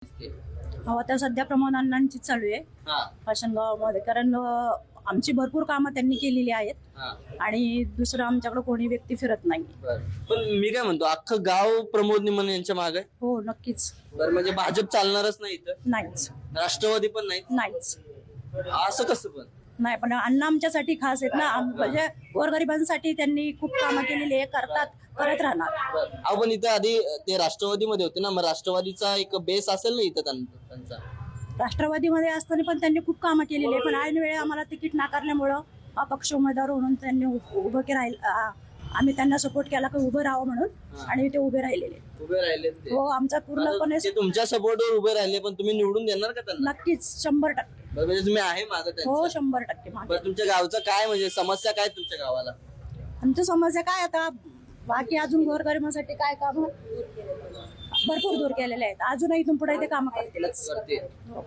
आता सध्या प्रमोद अण्णांचीच चालू आहे पाषाणगावामध्ये, कारण आमची भरपूर कामं त्यांनी केलेली आहेत आणि दुसरं आमच्याकडे कोणी व्यक्ती फिरत नाही. पण मी काय म्हणतो, अख्खं गाव प्रमोद निमन यांच्या मागे. हो नक्कीच. बरं, म्हणजे भाजप चालणारच नाही इथं? नाहीच. राष्ट्रवादी पण नाही? नाहीच. असं कसं पण? नाही, पण अण्णा आमच्यासाठी खास आहेत ना, म्हणजे गोरगरिबांसाठी त्यांनी खूप कामं केलेली आहे, करत राहणार. अहो पण इथं आधी ते राष्ट्रवादीमध्ये होते ना, मग राष्ट्रवादीचा एक बेस असेल ना इथं त्यांचा. राष्ट्रवादीमध्ये असताना पण त्यांनी खूप कामं केलेली आहे, पण ऐन वेळी आम्हाला तिकीट नाकारल्यामुळं अपक्ष उमेदवार म्हणून त्यांनी उभं आम्ही त्यांना सपोर्ट केला की उभं राहावं म्हणून, आणि ते उभे राहिलेले. हो, आमचा पूर्णपणे तुमच्या सपोर्टवर उभे राहिले, पण तुम्ही निवडून देणार का त्यांना? नक्कीच 100%. म्हणजे तुम्ही आहे माझं त्यांचं? हो 100% मागे. तुमच्या गावचं काय, म्हणजे समस्या काय तुमच्या गावाला? आमची समस्या काय, आता बाकी अजून गोरगरिबांसाठी काय काम भरपूर दूर केलेले आहेत, अजूनही इथून पुढे ते काम करतीलच.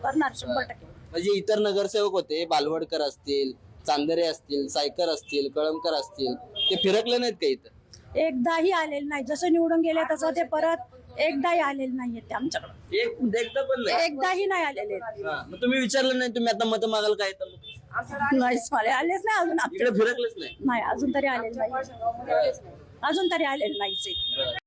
करणार 100%. म्हणजे इतर नगरसेवक होते, बालवडकर असतील, चांदरे असतील, सायकर असतील, कळमकर असतील, ते फिरकले नाहीत का इथं? एकदाही आलेले नाही. जसं निवडून गेले तसं ते परत एकदाही आलेले नाहीये ते आमच्याकडे. एकदा पण नाही? एकदाही नाही आलेले. मग तुम्ही विचारलं नाही, तुम्ही आता मत मागाल काय तर? नाहीच, मला आलेच नाही अजून. इकडे फिरकलेच नाही? नाही, अजून तरी आलेले नाही. अजून तरी आलेले नाहीच.